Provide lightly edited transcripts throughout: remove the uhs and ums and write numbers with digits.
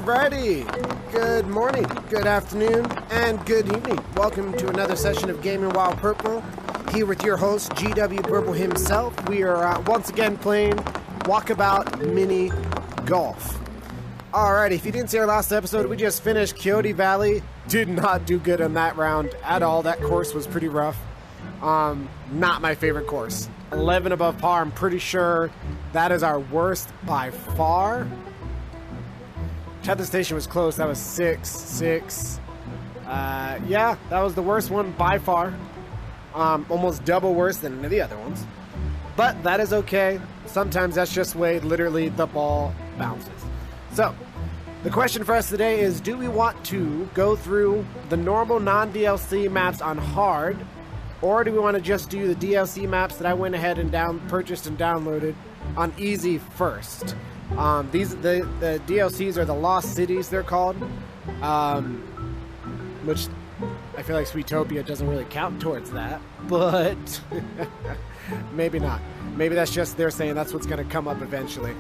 Alrighty, good morning, good afternoon, and good evening. Welcome to another session of Gaming While Purple, here with your host, GW Purple himself. We are once again playing Walkabout Mini Golf. Alrighty, if you didn't see our last episode, we just finished Coyote Valley. Did not do good on that round at all. That course was pretty rough. Not my favorite course. 11 above par, I'm pretty sure that is our worst by far. Chapter Station was close. That was 6-6. Yeah, that was the worst one by far. Almost double worse than any of the other ones. But that is okay. Sometimes that's just the way literally the ball bounces. So, the question for us today is, do we want to go through the normal non-DLC maps on hard, or do we want to just do the DLC maps that I went ahead and purchased and downloaded on easy first? The DLCs are the Lost Cities, they're called, which I feel like Sweetopia doesn't really count towards that, but maybe not. Maybe that's just they're saying that's what's going to come up eventually.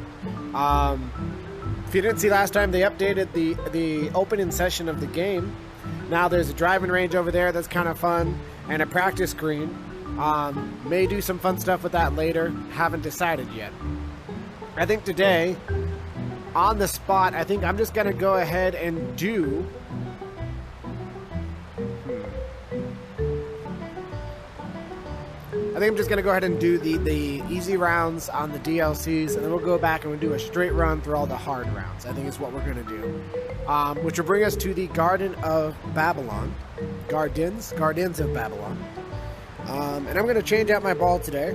If you didn't see last time, they updated the opening session of the game. Now there's a driving range over there that's kind of fun, and a practice green. May do some fun stuff with that later. Haven't decided yet. I think today, on the spot, I think I'm just going to go ahead and do... I think I'm just going to go ahead and do the easy rounds on the DLCs, and then we'll go back and we'll do a straight run through all the hard rounds. I think is what we're going to do. Which will bring us to the Garden of Babylon. Gardens of Babylon. And I'm going to change out my ball today.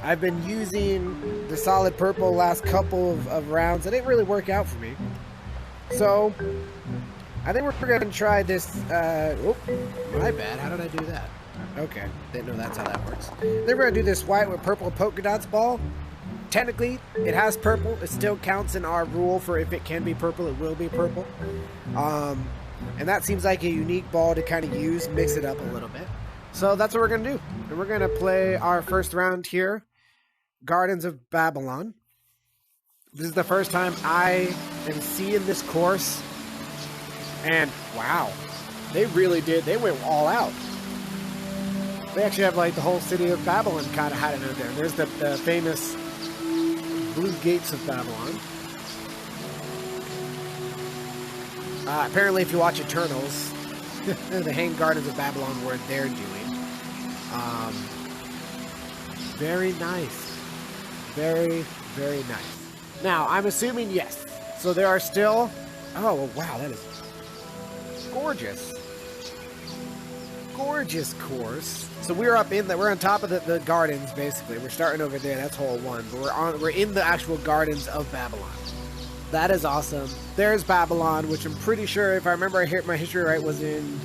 I've been using the solid purple last couple of rounds. It didn't really work out for me. So, I think we're going to try this... oh, my bad. How did I do that? Okay, didn't know that's how that works. Then we're going to do this white with purple polka dots ball. Technically, it has purple. It still counts in our rule for if it can be purple, it will be purple. And that seems like a unique ball to kind of use, mix it up a little bit. So that's what we're going to do. And we're going to play our first round here. Gardens of Babylon. This is the first time I am seeing this course. And wow, they really did. They went all out. They actually have like the whole city of Babylon kind of hiding out there. There's the famous blue gates of Babylon. Apparently, if you watch Eternals, the Hanged Gardens of Babylon were they're doing. Very nice. Very, very nice. Now, I'm assuming yes. So there are still... Oh, wow, that is gorgeous. Gorgeous course. So we're up in we're on top of the gardens, basically. We're starting over there. That's hole one. But we're in the actual Gardens of Babylon. That is awesome. There's Babylon, which I'm pretty sure, if I remember my history right, was in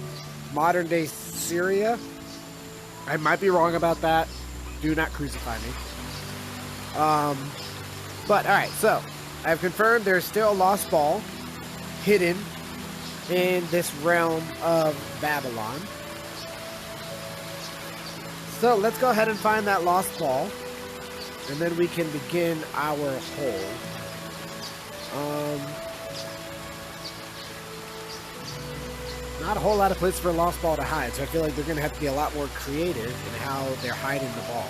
modern-day Syria. I might be wrong about that. Do not crucify me. But, alright, so, I've confirmed there's still a lost ball hidden in this realm of Babylon. So, let's go ahead and find that lost ball, and then we can begin our hole. Not a whole lot of place for a lost ball to hide, so I feel like they're going to have to be a lot more creative in how they're hiding the ball.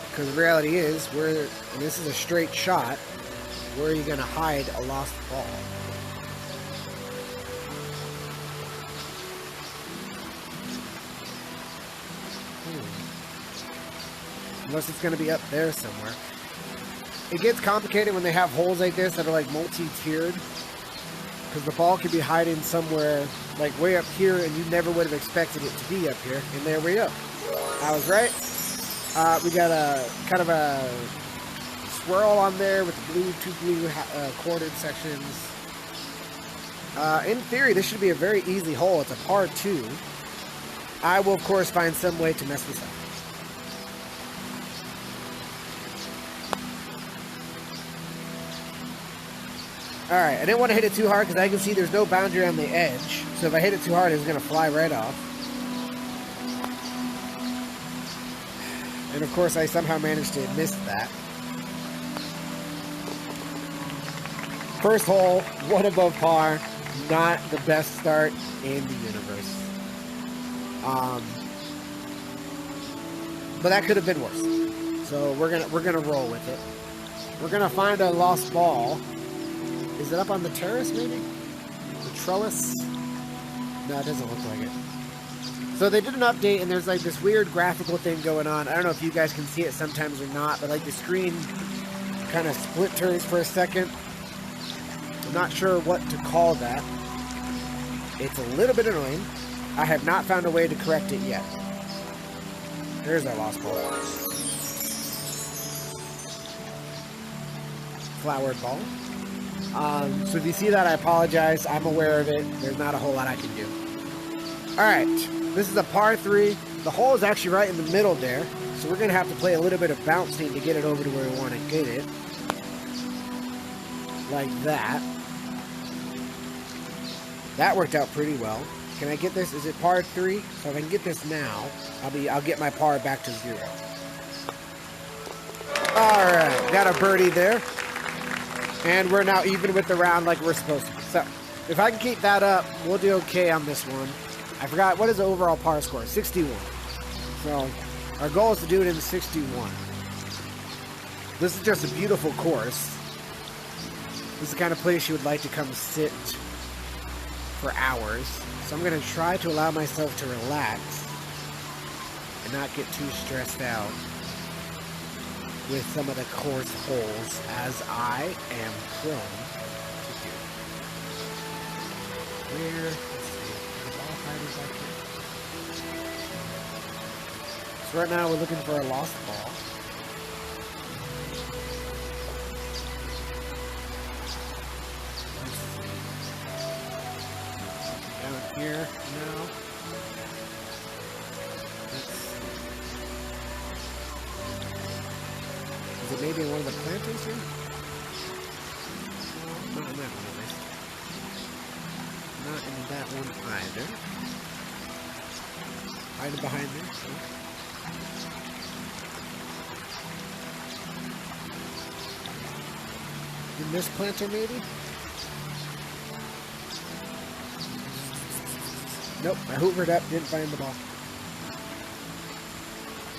Because the reality is, and this is a straight shot, where are you going to hide a lost ball? Unless it's going to be up there somewhere. It gets complicated when they have holes like this that are like multi-tiered. Because the ball could be hiding somewhere like way up here and you never would have expected it to be up here. And there we go. I was right. We got a kind of a swirl on there with the two blue corded sections. In theory, this should be a very easy hole. It's a par 2. I will, of course, find some way to mess this up. Alright, I didn't want to hit it too hard because I can see there's no boundary on the edge. So if I hit it too hard, it's going to fly right off. And of course, I somehow managed to miss that. First hole, one above par. Not the best start in the universe. But that could have been worse. So we're gonna roll with it. We're gonna find a lost ball. Is it up on the terrace maybe? The trellis? No, it doesn't look like it. So they did an update and there's like this weird graphical thing going on. I don't know if you guys can see it sometimes or not, but like the screen kind of splinters for a second. I'm not sure what to call that. It's a little bit annoying. I have not found a way to correct it yet. There's our lost ball. Flowered ball. So if you see that, I apologize. I'm aware of it. There's not a whole lot I can do. Alright, this is a par 3. The hole is actually right in the middle there. So we're going to have to play a little bit of bouncing to get it over to where we want to get it. Like that. That worked out pretty well. Can I get this? Is it par 3? So if I can get this now, I'll get my par back to 0. Alright, got a birdie there. And we're now even with the round like we're supposed to be. So, if I can keep that up, we'll do okay on this one. I forgot, what is the overall par score? 61. So, our goal is to do it in 61. This is just a beautiful course. This is the kind of place you would like to come sit for hours. So I'm going to try to allow myself to relax and not get too stressed out with some of the course holes as I am prone to do. Where, let's see, the ball fighters I can. So right now we're looking for a lost ball. Down here now. Is it maybe in one of the planters here? No, not in that one at least. Not in that one either. Hiding behind there. So. In this planter maybe? Nope, I hoovered up, didn't find the ball.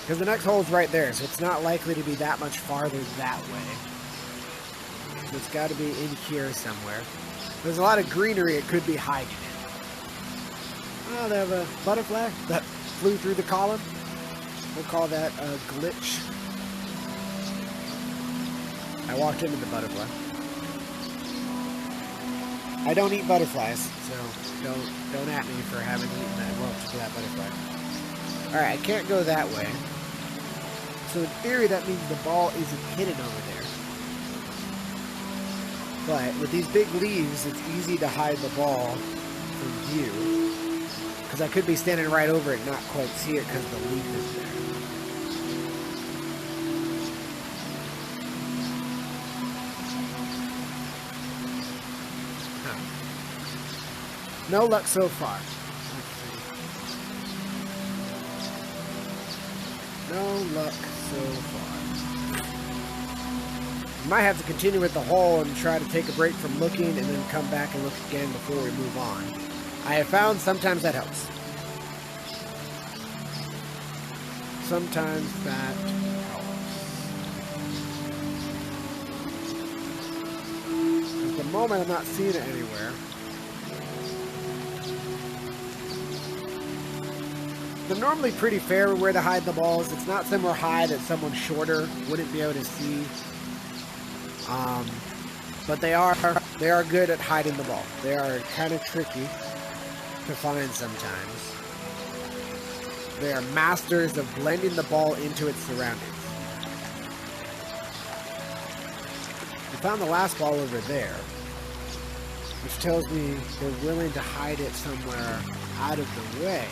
Because the next hole's right there, so it's not likely to be that much farther that way. So it's got to be in here somewhere. There's a lot of greenery it could be hiding in. Oh, they have a butterfly that flew through the column. We'll call that a glitch. I walked into the butterfly. I don't eat butterflies, so don't at me for having eaten that. Well, for that butterfly. Alright, I can't go that way. So in theory, that means the ball isn't hidden over there. But with these big leaves, it's easy to hide the ball from view. Because I could be standing right over it and not quite see it because the leaf is there. Huh. No luck so far. No luck so far. You might have to continue with the hole and try to take a break from looking and then come back and look again before we move on. I have found sometimes that helps. Sometimes that helps. At the moment I'm not seeing it anywhere. They're normally pretty fair where to hide the balls. It's not somewhere high that someone shorter wouldn't be able to see. But they are good at hiding the ball. They are kind of tricky to find sometimes. They are masters of blending the ball into its surroundings. We found the last ball over there, which tells me they're willing to hide it somewhere out of the way.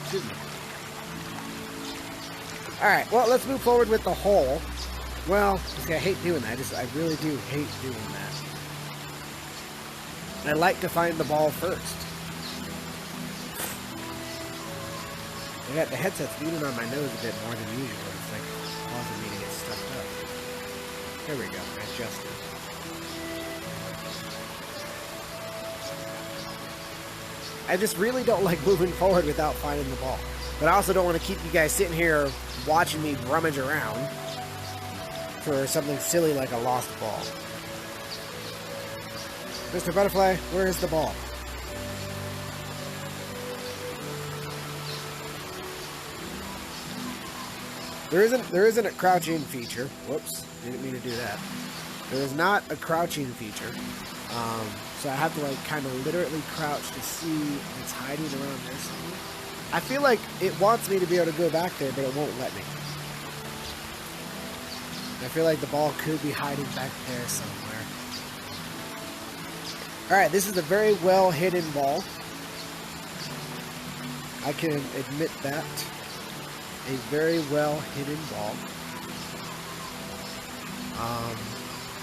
Excuse me. Alright, well, let's move forward with the hole. Well, see, I hate doing that. I really do hate doing that. I like to find the ball first. I got the headset's beating on my nose a bit more than usual. It's like causing me to get stuffed up. There we go. I adjusted. I just really don't like moving forward without finding the ball. But I also don't want to keep you guys sitting here watching me rummage around for something silly like a lost ball. Mr. Butterfly, where is the ball? There isn't a crouching feature. Whoops, didn't mean to do that. There is not a crouching feature. So I have to like kind of literally crouch to see if it's hiding around there somewhere. I feel like it wants me to be able to go back there, but it won't let me. I feel like the ball could be hiding back there somewhere. Alright, this is a very well hidden ball. I can admit that. A very well hidden ball.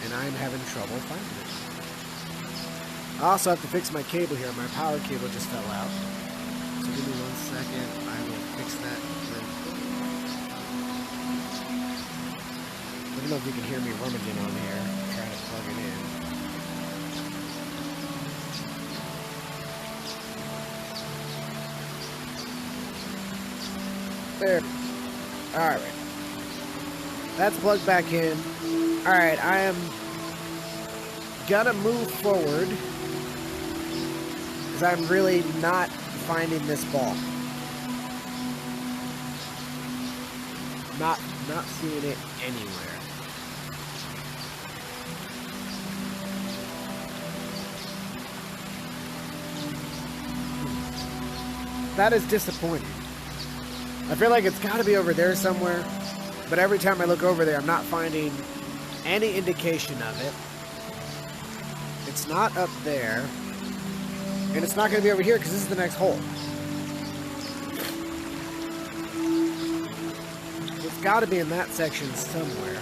And I'm having trouble finding it. I also have to fix my cable here. My power cable just fell out. So give me 1 second. I will fix that. I don't know if you can hear me rummaging on here. Trying to plug it in. There. Alright. That's plugged back in. Alright, I am gonna move forward because I'm really not finding this ball. Not seeing it anywhere. That is disappointing. I feel like it's got to be over there somewhere, but every time I look over there, I'm not finding any indication of it. It's not up there, and it's not going to be over here because this is the next hole. It's got to be in that section somewhere.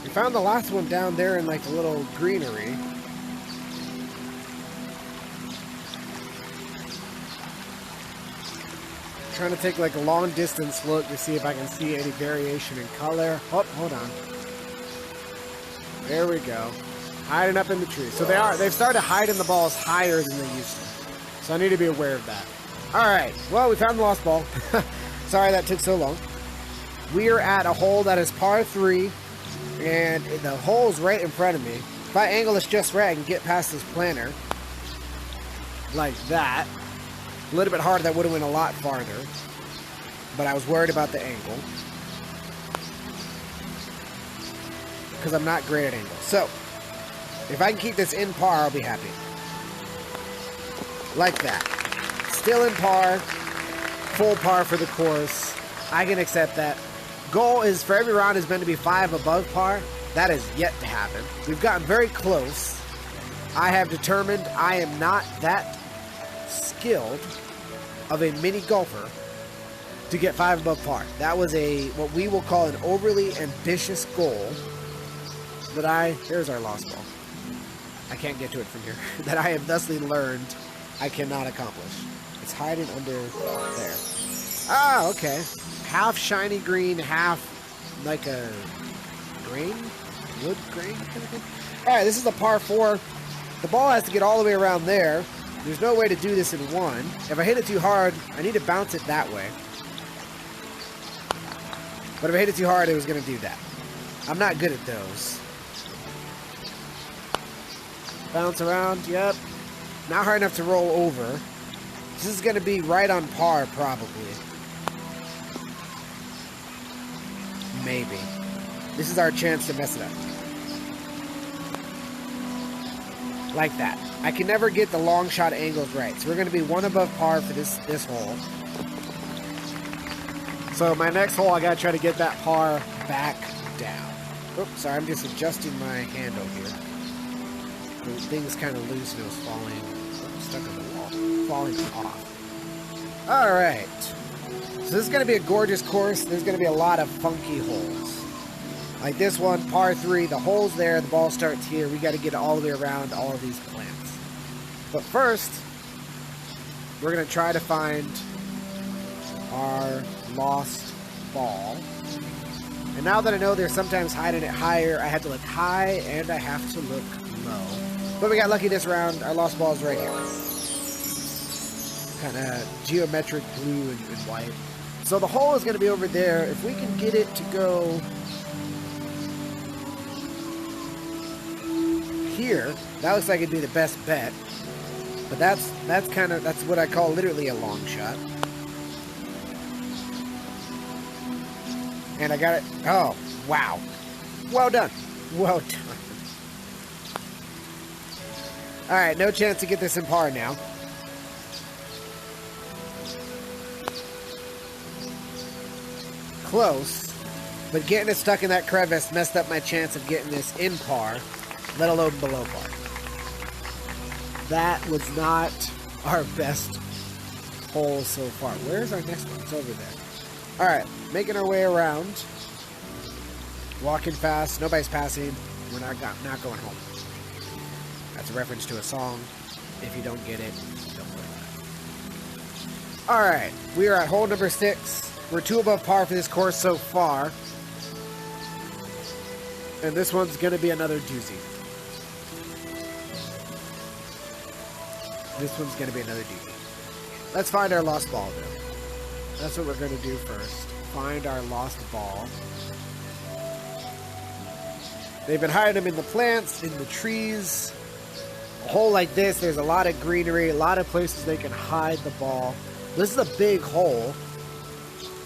We found the last one down there in like the little greenery. Trying to take like a long distance look to see if I can see any variation in color. Oh, hold on. There we go. Hiding up in the trees. So they've started hiding the balls higher than they used to. So I need to be aware of that. Alright, well, we found the lost ball. Sorry that took so long. We are at a hole that is par 3, and the hole's right in front of me. If I angle this just right, I can get past this planter. Like that. A little bit harder, that would have went a lot farther. But I was worried about the angle. Because I'm not great at angles. So, if I can keep this in par, I'll be happy. Like that. Still in par. Full par for the course. I can accept that. Goal is for every round is meant to be 5 above par. That is yet to happen. We've gotten very close. I have determined I am not that skilled of a mini golfer to get 5 above par. That was what we will call an overly ambitious goal that there's our lost ball. I can't get to it from here. That I have thusly learned I cannot accomplish. It's hiding under there. Ah, okay. Half shiny green, half like a grain? Wood grain kind of thing? Alright, this is a par 4. The ball has to get all the way around there. There's no way to do this in one. If I hit it too hard, I need to bounce it that way. But if I hit it too hard, it was going to do that. I'm not good at those. Bounce around, yep. Not hard enough to roll over. This is going to be right on par, probably. Maybe. This is our chance to mess it up. Like that. I can never get the long shot angles right. So we're going to be 1 above par for this hole. So my next hole, I got to try to get that par back down. Oops, sorry, I'm just adjusting my handle here. The thing's kind of loose and it was falling. Stuck on the wall. Falling off. Alright. So this is going to be a gorgeous course. There's going to be a lot of funky holes. Like this one, par 3, the hole's there, the ball starts here. We got to get all the way around all of these plants. But first, we're going to try to find our lost ball. And now that I know they're sometimes hiding it higher, I have to look high and I have to look low. But we got lucky this round. Our lost ball is right here. Kind of geometric blue and white. So the hole is going to be over there. If we can get it to go here, that looks like it'd be the best bet. But that's what I call literally a long shot. And I got it. Oh, wow. Well done. Well done. Alright, no chance to get this in par now. Close. But getting it stuck in that crevice messed up my chance of getting this in par, let alone below par. That was not our best hole so far. Where's our next one? It's over there. Alright, making our way around. Walking fast. Nobody's passing. We're not going home. That's a reference to a song. If you don't get it, don't worry about it. Alright, we are at hole number 6. We're 2 above par for this course so far. And this one's going to be another doozy. This one's going to be another doozy. Let's find our lost ball, though. That's what we're going to do first. Find our lost ball. They've been hiding them in the plants, in the trees. A hole like this, there's a lot of greenery, a lot of places they can hide the ball. This is a big hole.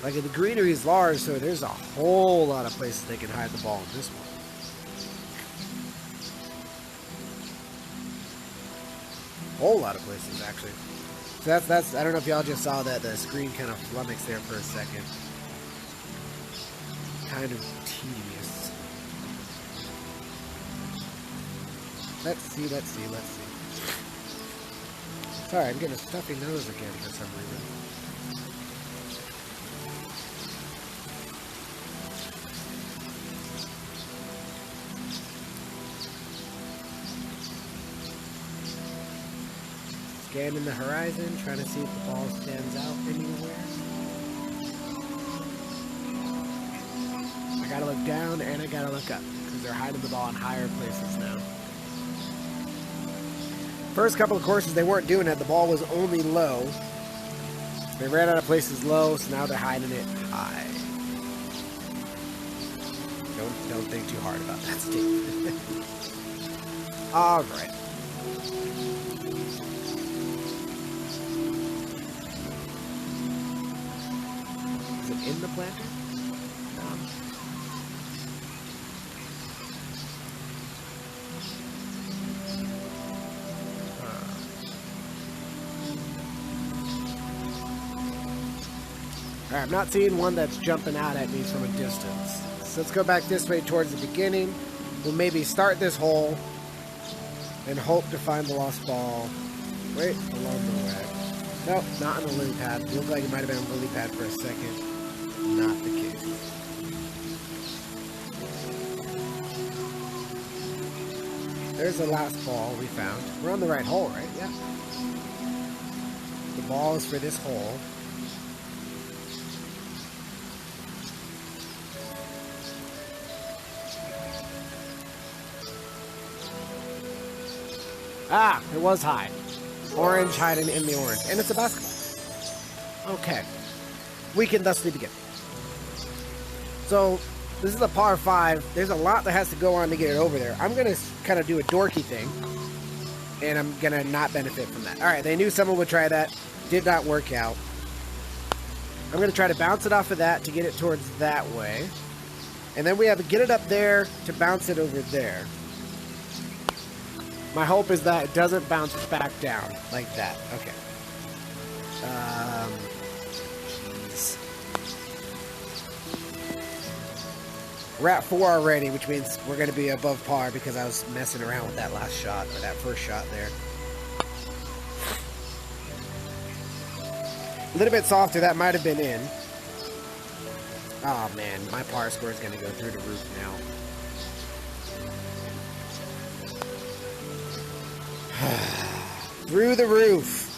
Like, the greenery is large, so there's a whole lot of places they can hide the ball in this one. Whole lot of places, actually. So that's I don't know if y'all just saw that the screen kind of flummoxed there for a second. Kind of tedious. Let's see. Sorry, I'm getting a stuffy nose again for some reason. Scanning the horizon, trying to see if the ball stands out anywhere. I gotta look down and I gotta look up, because they're hiding the ball in higher places now. First couple of courses, they weren't doing it. The ball was only low. They ran out of places low, so now they're hiding it high. Don't think too hard about that, Steve. All right. Is it in the planter? No. Alright, I'm not seeing one that's jumping out at me from a distance. So let's go back this way towards the beginning. We'll maybe start this hole and hope to find the lost ball right along the way. Nope, not on the lily pad. It looked like it might have been on the lily pad for a second. Not the case. There's the last ball we found. We're on the right hole, right? Yeah. The ball is for this hole. Ah, it was high. Orange hiding in the orange. And it's a basketball. Okay. We can thusly begin. So, this is a par 5. There's a lot that has to go on to get it over there. I'm going to kind of do a dorky thing. And I'm going to not benefit from that. Alright, they knew someone would try that. Did not work out. I'm going to try to bounce it off of that to get it towards that way. And then we have to get it up there to bounce it over there. My hope is that it doesn't bounce back down like that. Okay. Jeez. We're at 4 already, which means we're going to be above par because I was messing around with that last shot, or that first shot there. A little bit softer, that might have been in. Oh man, my par score is going to go through the roof now. Through the roof.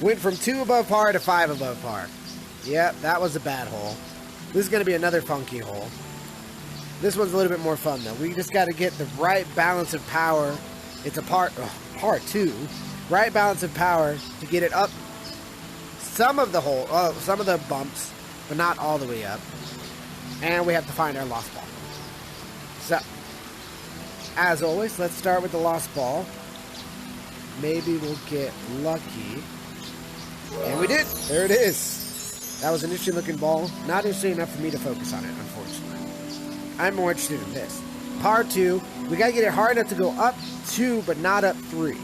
Went from 2 above par to 5 above par. Yep, that was a bad hole. This is going to be another funky hole. This one's a little bit more fun, though. We just got to get the right balance of power. It's a par 2. Right balance of power to get it up some of the hole, some of the bumps, but not all the way up. And we have to find our lost ball. So, as always, let's start with the lost ball. Maybe we'll get lucky. And we did. There it is. That was an interesting looking ball. Not interesting enough for me to focus on it, unfortunately. I'm more interested in this. Par 2. We got to get it hard enough to go up 2, but not up 3.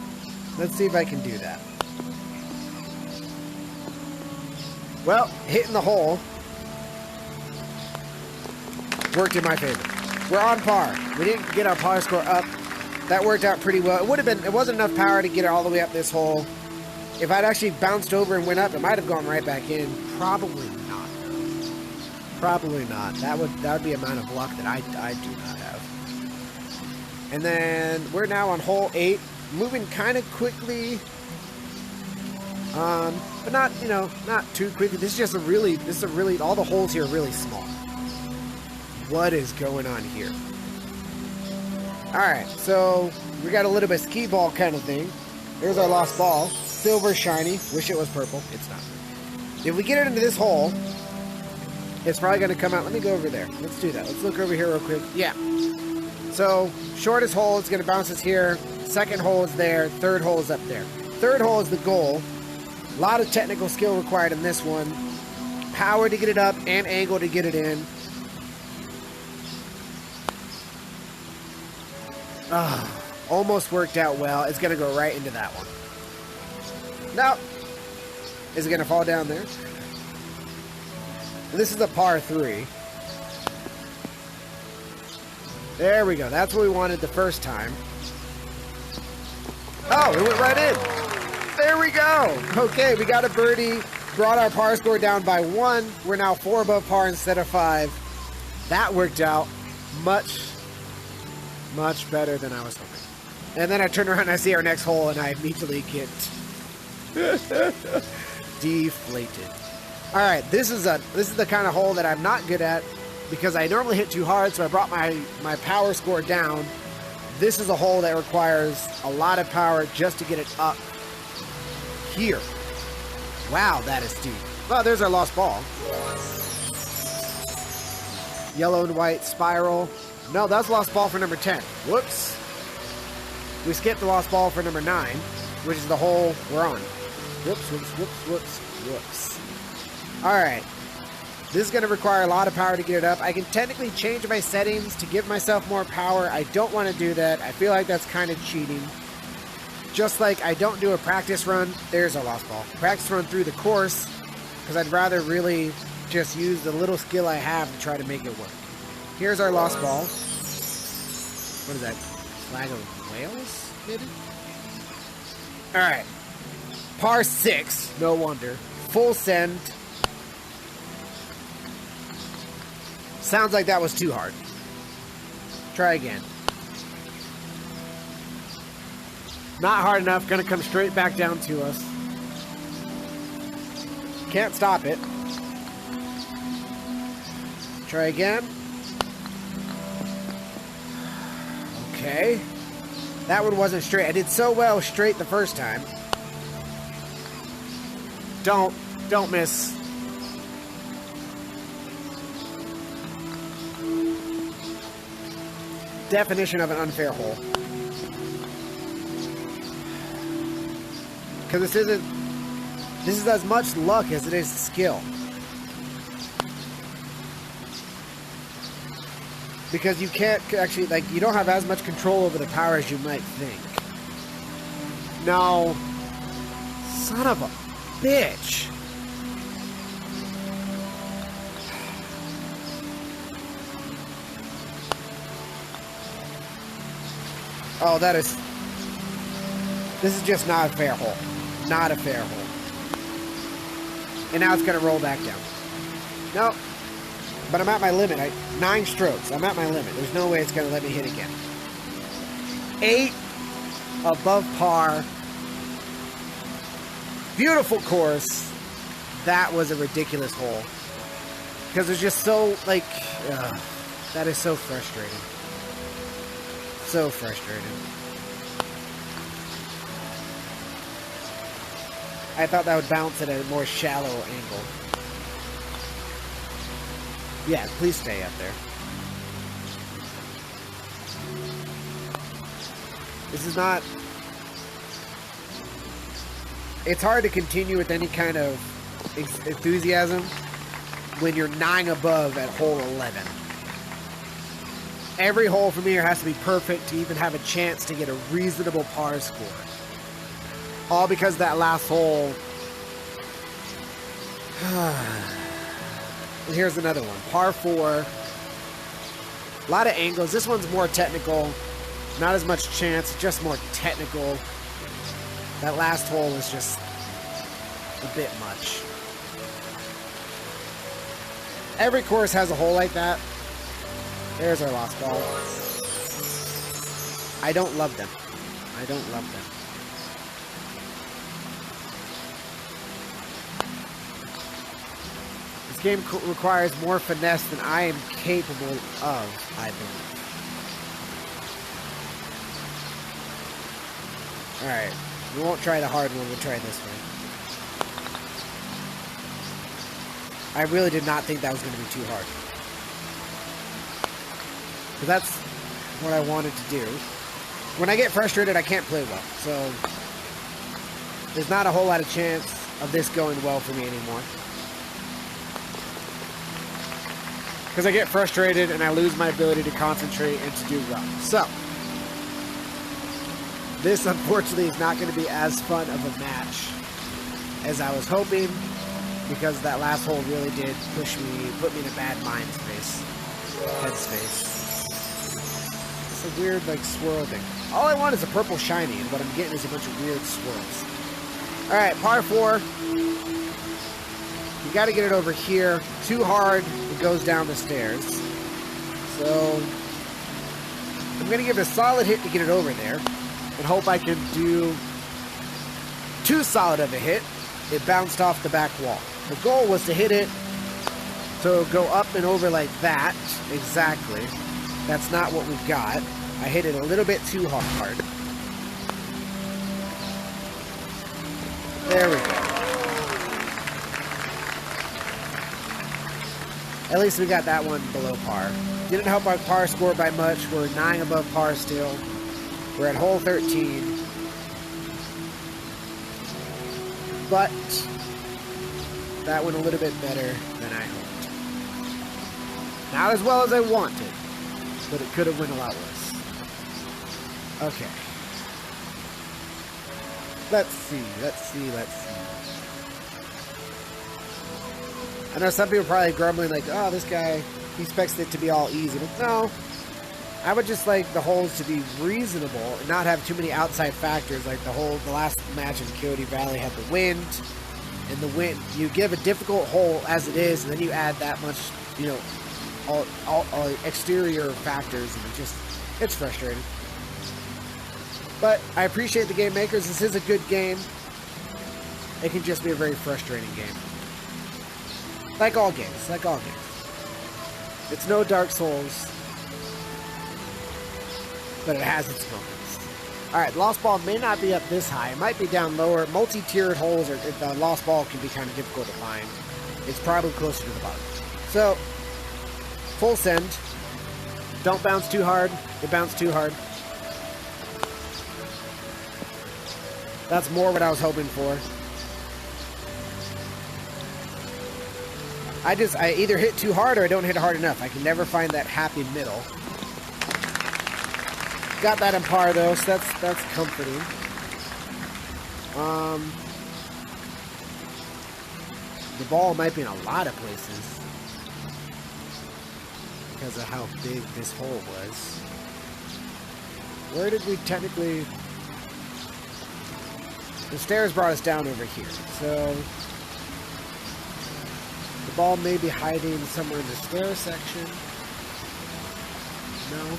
Let's see if I can do that. Well, hitting the hole worked in my favor. We're on par. We didn't get our par score up. That worked out pretty well. It wasn't enough power to get it all the way up this hole. If I'd actually bounced over and went up, it might have gone right back in. Probably not. Probably not. That would be an amount of luck that I do not have. And then we're now on hole 8, moving kind of quickly. But not, not too quickly. This is really, all the holes here are really small. What is going on here? Alright, so we got a little bit of skee ball kind of thing. There's our lost ball. Silver, shiny. Wish it was purple. It's not. If we get it into this hole, it's probably going to come out. Let me go over there. Let's do that. Let's look over here real quick. Yeah. So, shortest hole is going to bounce us here. Second hole is there. Third hole is up there. Third hole is the goal. A lot of technical skill required in this one. Power to get it up and angle to get it in. Almost worked out well. It's going to go right into that one. No. Is it going to fall down there? This is a par 3. There we go. That's what we wanted the first time. Oh, it went right in. There we go. Okay, we got a birdie. Brought our par score down by 1. We're now 4 above par instead of 5. That worked out much better than I was hoping. And then I turn around and I see our next hole and I immediately get deflated. Alright, this is the kind of hole that I'm not good at because I normally hit too hard, so I brought my power score down. This is a hole that requires a lot of power just to get it up here. Wow, that is deep. Oh, there's our lost ball. Yellow and white spiral. No, that's lost ball for number 10. Whoops. We skipped the lost ball for number 9, which is the hole we're on. Whoops. Alright. This is going to require a lot of power to get it up. I can technically change my settings to give myself more power. I don't want to do that. I feel like that's kind of cheating. Just like I don't do a practice run. There's our lost ball. Practice run through the course because I'd rather really just use the little skill I have to try to make it work. Here's our lost ball. What is that? Flag of Wales, maybe? Alright. Par 6. No wonder. Full send. Sounds like that was too hard. Try again. Not hard enough. Gonna come straight back down to us. Can't stop it. Try again. Okay. That one wasn't straight. I did so well straight the first time. Don't miss. Definition of an unfair hole. Because this is as much luck as it is skill. Because you can't actually, you don't have as much control over the power as you might think. No. Son of a bitch. Oh, this is just not a fair hole. Not a fair hole. And now it's going to roll back down. Nope. But I'm at my limit. 9 strokes. I'm at my limit. There's no way it's going to let me hit again. 8 above par. Beautiful course. That was a ridiculous hole. Because it's just so, like, that is so frustrating. So frustrating. I thought that would bounce at a more shallow angle. Yeah, please stay up there. This is not... It's hard to continue with any kind of enthusiasm when you're 9 above at hole 11. Every hole from here has to be perfect to even have a chance to get a reasonable par score. All because that last hole. And here's another one. Par 4. A lot of angles. This one's more technical. Not as much chance, just more technical. That last hole is just a bit much. Every course has a hole like that. There's our lost ball. I don't love them. I don't love them. This game requires more finesse than I am capable of, I believe. Alright. We won't try the hard one, we'll try this one. I really did not think that was going to be too hard. But that's what I wanted to do. When I get frustrated, I can't play well. So, there's not a whole lot of chance of this going well for me anymore. Because I get frustrated and I lose my ability to concentrate and to do well. So, this unfortunately is not going to be as fun of a match as I was hoping. Because that last hole really did put me in a bad mind space. Headspace. It's a weird, like, swirl thing. All I want is a purple shiny, and what I'm getting is a bunch of weird swirls. Alright, par 4. You gotta get it over here. Too hard, it goes down the stairs. So, I'm gonna give it a solid hit to get it over there. And hope I can do too solid of a hit. It bounced off the back wall. The goal was to hit it to go up and over like that. Exactly. That's not what we've got. I hit it a little bit too hard. There we go. At least we got that one below par. Didn't help our par score by much. We're 9 above par still. We're at hole 13. But that went a little bit better than I hoped. Not as well as I wanted, but it could have went a lot worse. Okay. Let's see. I know some people are probably grumbling like, oh, this guy, he expects it to be all easy. But no. I would just like the holes to be reasonable and not have too many outside factors. Like the last match in Coyote Valley had the wind. And the wind, you give a difficult hole as it is, and then you add that much, you know, all exterior factors, and it's frustrating. But I appreciate the game makers. This is a good game. It can just be a very frustrating game. Like all games. It's no Dark Souls, but it has its moments. Alright, lost ball may not be up this high. It might be down lower. Multi-tiered holes, or the lost ball can be kind of difficult to find. It's probably closer to the bottom. So, full send. Don't bounce too hard. It bounced too hard. That's more what I was hoping for. I either hit too hard or I don't hit hard enough. I can never find that happy middle. Got that in par though, so that's comforting. The ball might be in a lot of places because of how big this hole was. Where did we technically... The stairs brought us down over here, so the ball may be hiding somewhere in the stair section. No.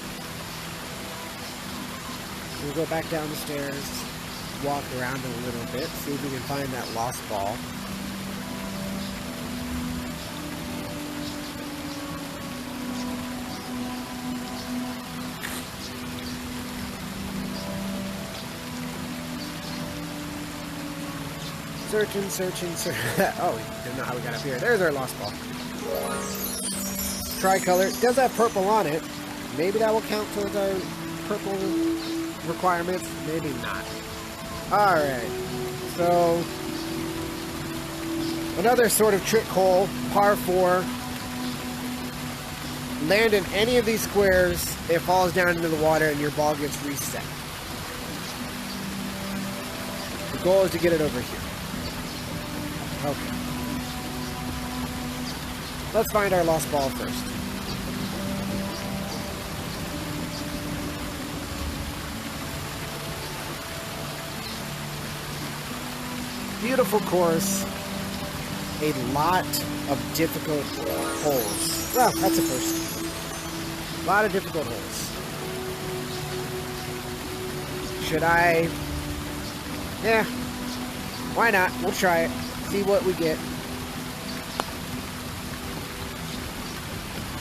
We'll go back down the stairs, walk around a little bit, see if we can find that lost ball. Searching. Oh, we didn't know how we got up here. There's our lost ball. Tricolor. It does have purple on it. Maybe that will count towards our purple requirements. Maybe not. Alright. So, another sort of trick hole. Par 4. Land in any of these squares. It falls down into the water and your ball gets reset. The goal is to get it over here. Okay. Let's find our lost ball first. Beautiful course. A lot of difficult holes. Well, that's a first. A lot of difficult holes. Should I... Yeah. Why not? We'll try it. See what we get.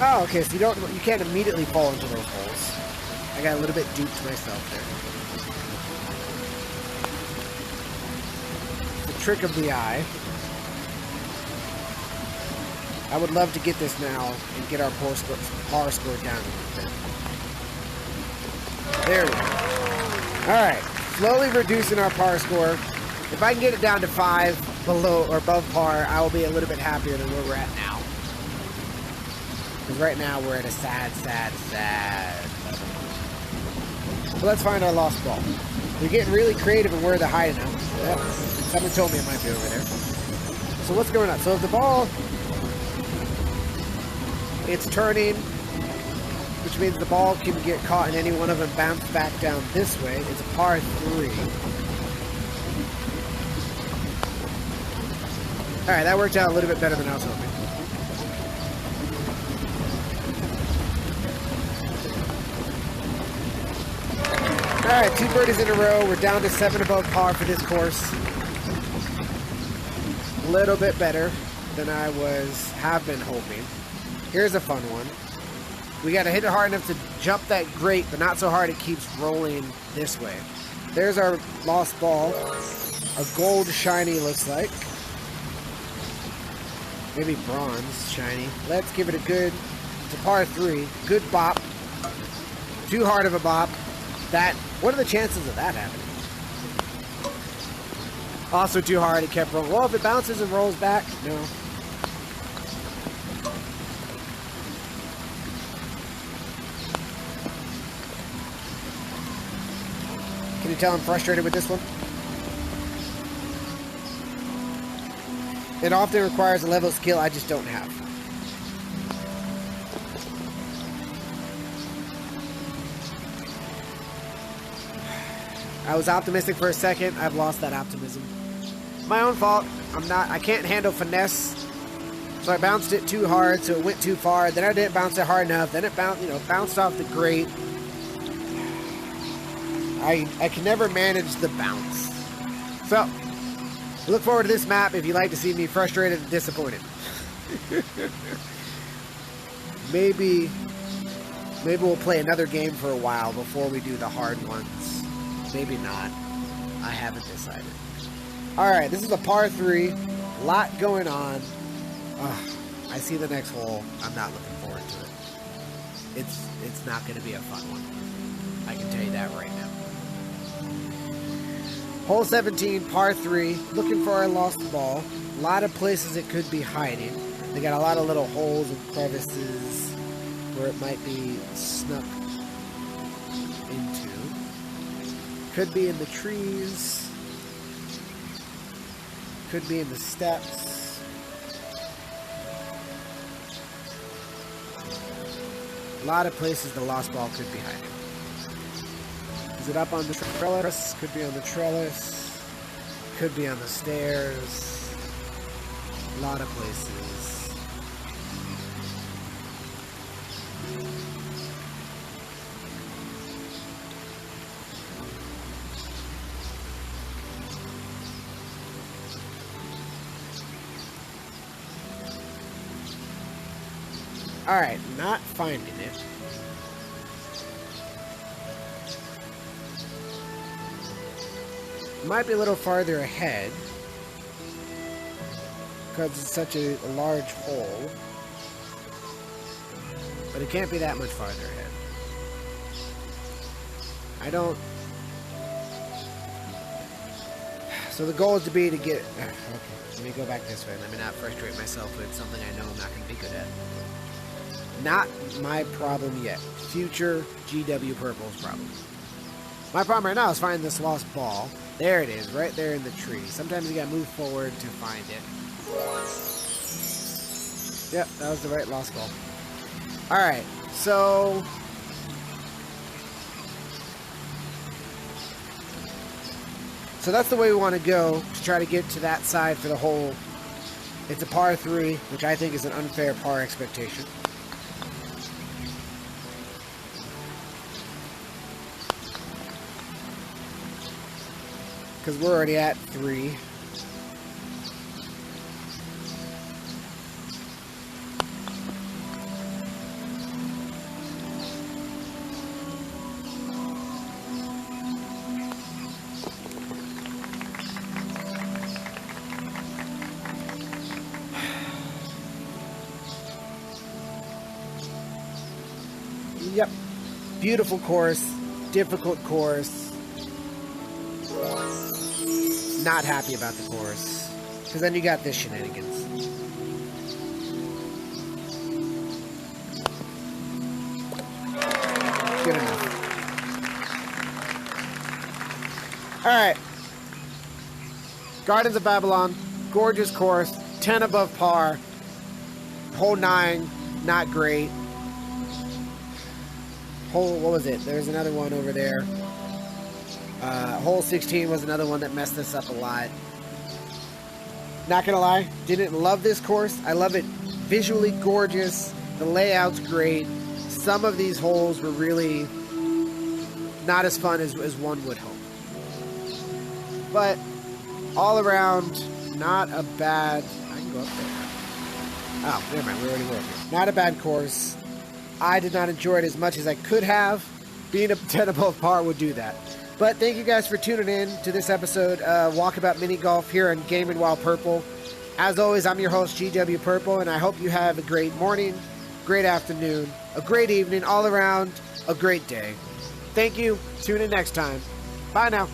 Oh, okay, so you can't immediately fall into those holes. I got a little bit duped myself there. The trick of the eye. I would love to get this now and get our par score down a little bit. There we go. Alright, slowly reducing our par score. If I can get it down to 5 below or above par, I will be a little bit happier than where we're at now. Because right now we're at a sad level. So let's find our lost ball. We're getting really creative in where they're hiding now. Yep. Someone told me it might be over there. So what's going on? So if the ball, it's turning, which means the ball can get caught in any one of them, bounce back down this way. It's a par 3. Alright, that worked out a little bit better than I was hoping. Alright, 2 birdies in a row. We're down to 7 above par for this course. A little bit better than I have been hoping. Here's a fun one. We got to hit it hard enough to jump that grate, but not so hard it keeps rolling this way. There's our lost ball. A gold shiny looks like. Maybe bronze shiny. Let's give it a good, it's a par 3. Good bop. Too hard of a bop. What are the chances of that happening? Also too hard, it kept rolling. Well, if it bounces and rolls back, no. Can you tell I'm frustrated with this one? It often requires a level of skill I just don't have. I was optimistic for a second. I've lost that optimism. My own fault. I can't handle finesse. So I bounced it too hard, so it went too far. Then I didn't bounce it hard enough. Then it bounced off the grate. I can never manage the bounce. So, look forward to this map if you'd like to see me frustrated and disappointed. Maybe we'll play another game for a while before we do the hard ones. Maybe not. I haven't decided. Alright, this is a par 3. A lot going on. I see the next hole. I'm not looking forward to it. It's not going to be a fun one. I can tell you that right now. Hole 17, par 3. Looking for our lost ball. A lot of places it could be hiding. They got a lot of little holes and crevices where it might be snuck into. Could be in the trees. Could be in the steps. A lot of places the lost ball could be hiding. Is it up on the trellis? Could be on the trellis. Could be on the stairs. A lot of places. Alright, not finding it. Might be a little farther ahead. because it's such a large hole. But it can't be that much farther ahead. I don't... So the goal is to be to get... Okay, let me go back this way. Let me not frustrate myself with something I know I'm not going to be good at. Not my problem yet. Future GW Purple's problem. My problem right now is finding this lost ball. There it is, right there in the tree. Sometimes you gotta move forward to find it. Yep, that was the right lost ball. Alright, so... So that's the way we want to go, to try to get to that side for the hole. It's a par 3, which I think is an unfair par expectation. Because we're already at 3. Yep. Beautiful course. Difficult course. Not happy about the course. Because then you got this shenanigans. Good enough. Alright. Gardens of Babylon. Gorgeous course. 10 above par. Hole 9. Not great. Hole, what was it? There's another one over there. Hole 16 was another one that messed this up a lot. Not gonna lie, didn't love this course. I love it visually gorgeous. The layout's great. Some of these holes were really not as fun as one would hope. But all around, not a bad... I can go up there. Oh, never mind. We already were up here. Not a bad course. I did not enjoy it as much as I could have. Being a 10 above par would do that. But thank you guys for tuning in to this episode of Walkabout Mini Golf here on Gaming While Purple. As always, I'm your host, GW Purple, and I hope you have a great morning, great afternoon, a great evening, all around, a great day. Thank you. Tune in next time. Bye now.